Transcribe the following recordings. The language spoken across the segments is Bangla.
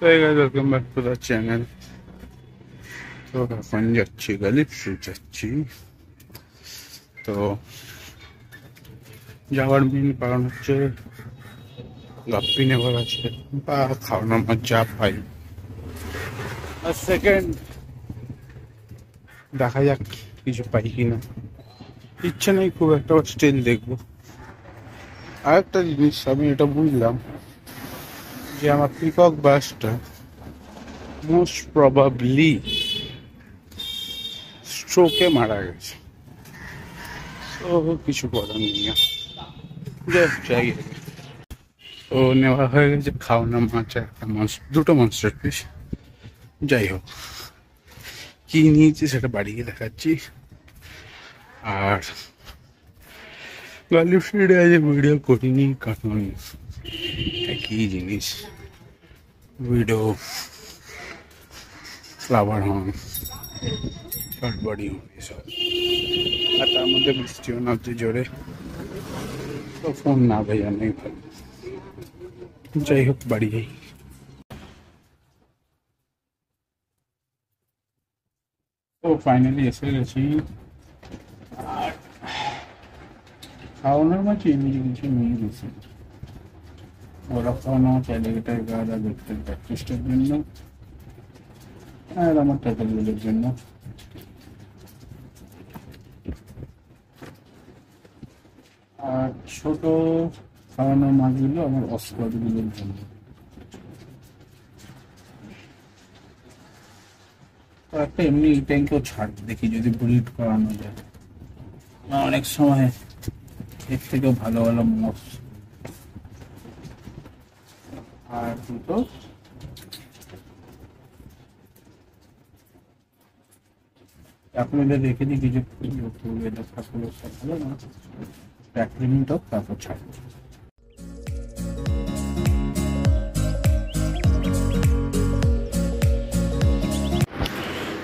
তো এই guys, welcome back to the channel. তো এখন যাচ্ছি গ্যালিপসি যাচ্ছি। তো যাওয়ার মেন কারণ হচ্ছে গাপ্পি নেবার আছে বা খাওয়ানোর আমার যা পাই। আর সেকেন্ড, দেখা যাক কিছু পাই কিনা। ইচ্ছে নেই খুব একটা, স্টিল দেখবো। আর একটা জিনিস আমি এটা বুঝলাম যে আমার পিকক বাসটা মোস্ট প্রবাবলি স্ট্রোকে মারা গেছে। তো কিছু করার নেই, যাই। তো নেওয়া হয়ে গেছে খাওয়ানো মাছ, একটা মাছ, দুটো মাছের পিস। যাই হোক, কি নিয়েছি সেটা বাড়ি গিয়ে দেখাচ্ছি। আর গার্লিক ফ্রাইডে আজ ভিডিও করিনি কারণ একই জিনিস, ভিডিও ফ্লাওয়ার হন, শর্ট বডি হন এসব। আর তার মধ্যে বৃষ্টিও নামছে জোরে, তো ফোন না ভেজা নেই ভালো। যাই হোক, বাড়ি যাই। তো ফাইনালি এসে গেছি। আর খাওয়ানোর মাঝে এমনি কিছু নিয়ে গেছি। ওরা খাওয়ানো মাছ অ্যালিগেটর গাদা দেখতে প্র্যাকটিসটার জন্য, আর আমার টাইটেলগুলোর জন্য। আর ছোট খাওয়ানো মাছগুলো আমার অস্কারগুলোর জন্য। তো একটা এমনি এই ট্যাঙ্কেও ছাড় দেখি যদি ব্রিড করানো যায়। অনেক সময় এর থেকেও ভালো ভালো মাছ। আর দুটো আপনাদের রেখে দিই কিছু ওয়েদার থাকলে ভালো না, এক মিনিট হোক তারপর ছাড়বো।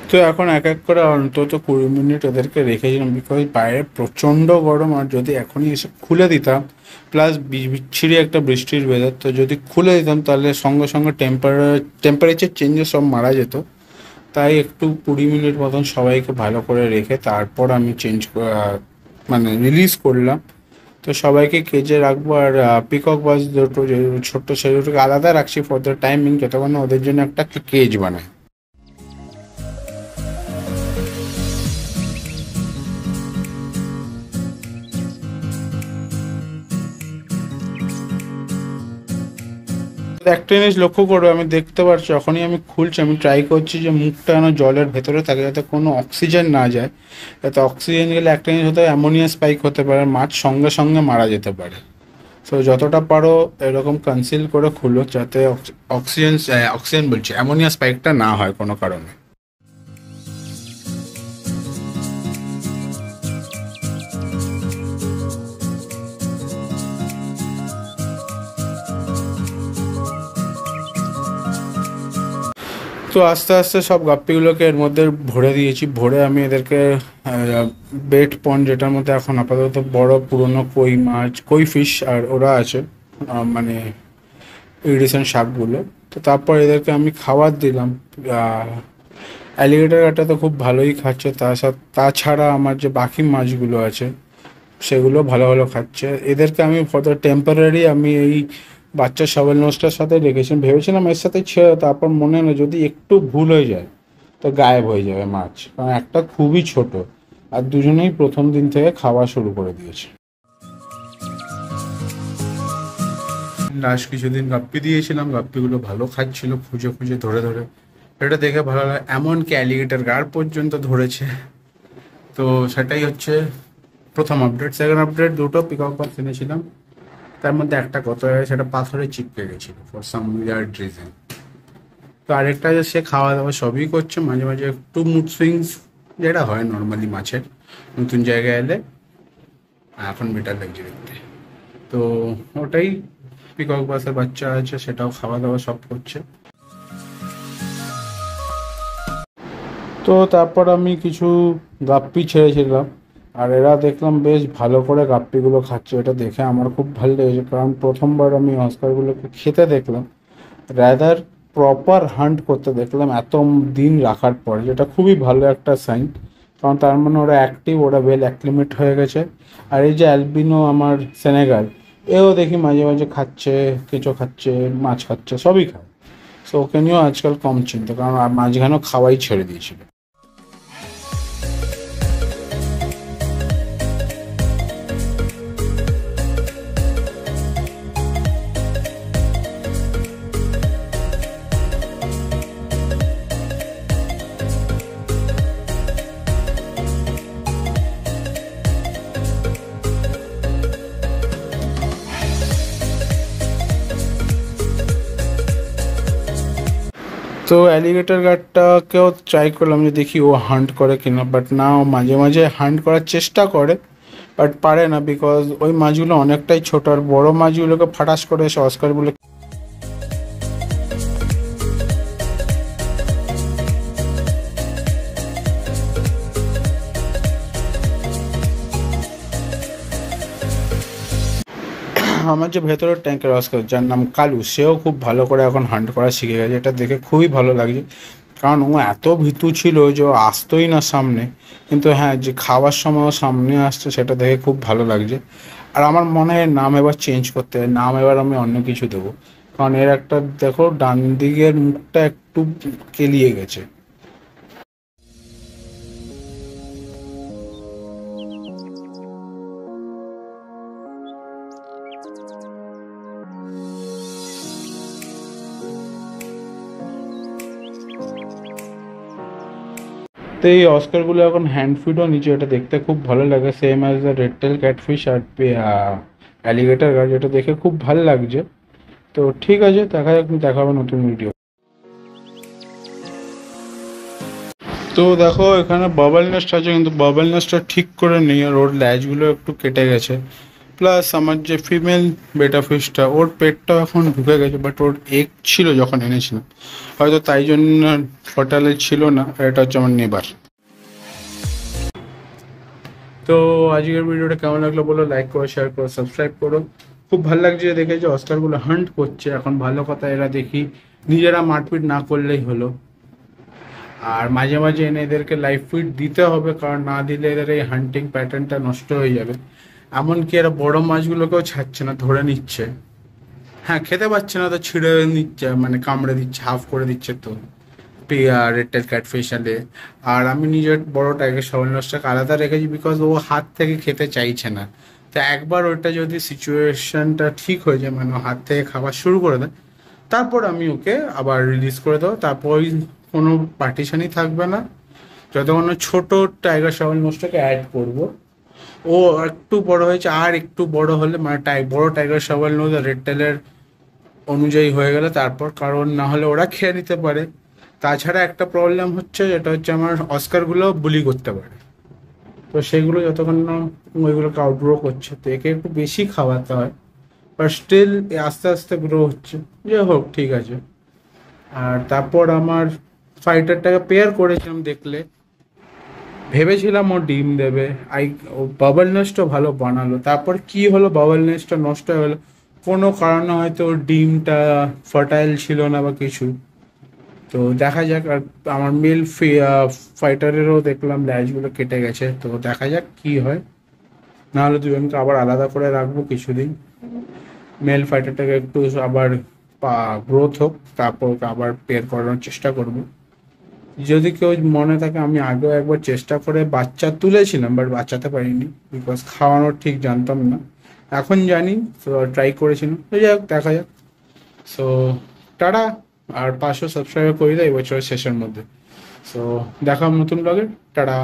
তো এখন এক এক করে অন্তত 20 মিনিট ওদেরকে রেখেছিলাম, বিকজ বাইরে প্রচণ্ড গরম। আর যদি এখনই এসে খুলে দিতাম, প্লাস বিচ্ছিরি একটা বৃষ্টির ওয়েদার, তো যদি খুলে দিতাম তাহলে সঙ্গে সঙ্গে টেম্পারেচার চেঞ্জে সব মারা যেত। তাই একটু 20 মিনিট মতন সবাইকে ভালো করে রেখে তারপর আমি মানে রিলিজ করলাম। তো সবাইকে কেজে রাখবো। আর পিকক বাস দুটো যে ছোট্ট, সেগুলোকে আলাদা রাখছি ফর দ্য টাইমিং, যতক্ষণ না ওদের জন্য একটা কেজ বানাই। একটা জিনিস লক্ষ্য করো, আমি দেখতে পাচ্ছি যখনই আমি খুলছি, আমি ট্রাই করছি যে মুখটা যেন জলের ভেতরে থাকে, যাতে কোনো অক্সিজেন না যায়। যাতে অক্সিজেন গেলে একটা জিনিস হতে অ্যামোনিয়া স্পাইক হতে পারে, মাছ সঙ্গে সঙ্গে মারা যেতে পারে। সো যতটা পারো এরকম কনসিল করে খুলো, যাতে অক্সিজেন অক্সিজেন বলছি অ্যামোনিয়া স্পাইকটা না হয় কোনো কারণে। তো আস্তে আস্তে সব গাপ্পিগুলোকে এর মধ্যে ভরে দিয়েছি। ভরে আমি এদেরকে বেট পন্ড, যেটার মধ্যে এখন আপাতত বড় পুরনো কই মাছ, কই ফিশ আর ওরা আছে, মানে ইরিসেন্ট শাকগুলো। তো তারপর এদেরকে আমি খাবার দিলাম। অ্যালিগেটর একটা তো খুব ভালোই খাচ্ছে, তাছাড়া আমার যে বাকি মাছগুলো আছে সেগুলো ভালো ভালো খাচ্ছে। এদেরকে আমি ফর দ্য টেম্পোরারি আমি এই বাচ্চা শাবেল নোজটার সাথে রেখেছিলাম, ভেবেছিলাম এর সাথে ছেড়ে, তারপর মনে হলো যদি একটু ভুল হয়ে যায় তো গায়েব হয়ে যাবে মাছ, কারণ একটা খুবই ছোট। আর দুজনেই প্রথম দিন থেকে খাওয়া শুরু করে দিয়েছে। লাস্ট কিছুদিন গাপ্পি দিয়েছিলাম, গাপ্পিগুলো ভালো খাচ্ছিল খুঁজে খুঁজে ধরে ধরে। এটা দেখে ভালো লাগে, এমনকি অ্যালিগেটর গার্ড পর্যন্ত ধরেছে। তো সেটাই হচ্ছে প্রথম আপডেট। সেকেন্ড আপডেট, দুটো পিকক বাস কিনেছিলাম, তার মধ্যে একটা কত হয় সেটা পাথরে চিপকে গেছিলো ফর সাম উইয়ার্ড রিজন। তো আরেকটা যে সে খাওয়া দাওয়া সবই করছে, মাঝে মাঝে একটু মুড সুইংস, যেটা হয় নর্মালি মাছের নতুন জায়গায় এলে। এখন বেটার লাগছে দেখতে। তো ওটাই, পিকক বাসের বাচ্চা আছে, সেটাও খাওয়া দাওয়া সব করছে। তো তারপর আমি কিছু গাপ্পি ছেড়েছিলাম, আর এরা দেখলাম বেশ ভালো করে গাপ্পিগুলো খাচ্ছে। এটা দেখে আমার খুব ভালো লেগেছে, কারণ প্রথমবার আমি অস্কারগুলোকে খেতে দেখলাম। রাদার প্রপার হান্ট করতে দেখলাম এত দিন রাখার পর, যেটা খুবই ভালো একটা সাইন। কারণ তার মানে ওরা অ্যাক্টিভ, ওরা ওয়েল অ্যাক্লিমেট হয়ে গেছে। আর এই যে অ্যালবিনো আমার সেনেগাল, এও দেখি মাঝে মাঝে খাচ্ছে, কেঁচো খাচ্ছে, মাছ খাচ্ছে, সবই খায়। সো ওকে নিয়েও আজকাল কম চিন্তা, কারণ মাঝখানেও খাওয়াই ছেড়ে দিয়েছিল। তো অ্যালিগেটর গার্ডটাকেও ট্রাই করলাম যে দেখি ও হান্ট করে কিনা, বাট না, ও মাঝে মাঝে হান্ট করার চেষ্টা করে, বাট পারে না, বিকজ ওই মাছগুলো অনেকটাই ছোট, আর বড় মাছগুলোকে ফাটাস করে এসে অস্কারগুলো। আমার যে ভেতরের ট্যাঙ্কের অস্কার, যার নাম কালু, সেও খুব ভালো করে এখন হান্ট করা শিখে গেছে। এটা দেখে খুবই ভালো লাগছে, কারণ ও এত ভীতু ছিল যে ও আসতোই না সামনে, কিন্তু হ্যাঁ, যে খাওয়ার সময় ও সামনে আসছে সেটা দেখে খুব ভালো লাগছে। আর আমার মনে হয় নাম এবার চেঞ্জ করতে হবে, নাম এবার আমি অন্য কিছু দেবো, কারণ এর একটা দেখো ডান দিকের মুখটা একটু কেলিয়ে গেছে। তো এই অস্কারগুলো এখন হ্যান্ড ফিডও নিচে, এটা দেখতে খুব ভালো লাগে, same as the red tail catfish আর অ্যালিগেটর গাছ, যেটা দেখে খুব ভালো লাগছে। তো ঠিক আছে, দেখা যাক, দেখা হবে নতুন ভিডিও। তো দেখো এখানে বাবল নেস্ট আছে, কিন্তু বাবল নেস্টটা ঠিক করে নেই, আর ওর ল্যাজগুলো একটু কেটে গেছে। প্লাস আমার যে ফিমেল বেটা ফিশটা, ওর পেটটাও এখন ঢুকে গেছে, বাট ওর এগ ছিল যখন এনেছিলাম, হয়তো তাই জন্য ফার্টাইল ছিল না। আর এটা হচ্ছে আমার নেবার। তো আজকের ভিডিওটা কেমন লাগলো বলো, লাইক করো, শেয়ার করো, সাবস্ক্রাইব করো। খুব ভালো লাগছে দেখে যে অস্কারগুলো হান্ট করছে। এখন ভালো কথা, এরা দেখি নিজেরা মারপিট না করলেই হলো, আর মাঝে মাঝে এনে এদেরকে লাইফ ফিড দিতে হবে, কারণ না দিলে এদের এই হান্টিং প্যাটার্নটা নষ্ট হয়ে যাবে। এমনকি এরা বড় মাছগুলোকেও ছাড়ছে না, ধরে নিচ্ছে। হ্যাঁ, খেতে পাচ্ছে না তো ছিঁড়ে নিচ্ছে, মানে কামড়ে দিচ্ছে, হাফ করে দিচ্ছে। তো রেড টেল ক্যাটফিশ আলে। আর আমি নিজের বড় টাইগার শাওলনেসটাকে আলাদা রেখেছি, বিকজ ও হাত থেকে খেতে চাইছে না। তো একবার ওটা যদি সিচুয়েশনটা ঠিক হয়ে যায়, মানে ও হাত থেকে খাবার শুরু করে দেয়, তারপর আমি ওকে আবার রিলিজ করে দেবো। তারপর ওই কোনো পার্টিশনই থাকবে না, যতক্ষণ না ছোট টাইগার শাওলনেসটাকে অ্যাড করব। ও একটু বড় হয়েছে, আর একটু বড় হলে, মানে বড় টাইগার শাওলনেস রেড টেলের অনুযায়ী হয়ে গেলে তারপর, কারণ না হলে ওরা খেয়ে নিতে পারে। তাছাড়া একটা প্রবলেম হচ্ছে, যেটা হচ্ছে আমার অস্কারগুলো বুলি করতে পারে। তো সেগুলো যতক্ষণ না ওইগুলোকে আউটগ্রো করছে, তো একে একটু বেশি খাওয়াতে হয়, বাট স্টিল আস্তে আস্তে গ্রো হচ্ছে। যে হোক, ঠিক আছে। আর তারপর আমার ফাইটারটাকে পেয়ার করেছিলাম, দেখলে ভেবেছিলাম ও ডিম দেবে। ও বাবল নেস্টও ভালো বানালো, তারপর কি হলো, বাবল নেস্টটা নষ্ট হয়ে গেলো কোনো কারণে, হয়তো ওর ডিমটা ফার্টাইল ছিল না বা কিছু। তো দেখা যাক। আর আমার মেল ফাইটারেরও দেখলাম ল্যাজগুলো কেটে গেছে, তো দেখা যাক কি হয়। নাহলে দুজনকে আবার আলাদা করে রাখবো কিছুদিন, মেল ফাইটারটাকে একটু আবার গ্রোথ হোক, তারপর ওকে আবার পেয়ার করানোর চেষ্টা করব। যদি কেউ মনে থাকে, আমি আগেও একবার চেষ্টা করে বাচ্চা তুলেছিলাম, বাট বাচ্চাতে পারিনি, বিকজ খাওয়ানোর ঠিক জানতাম না। এখন জানি, তো ট্রাই করেছিলাম। তো যাই হোক, দেখা যাক। So tata. আর 500 সাবস্ক্রাইবার করে দেয় এই বছরের শেষের মধ্যে। সো দেখা হবে নতুন ব্লগে। টাটা।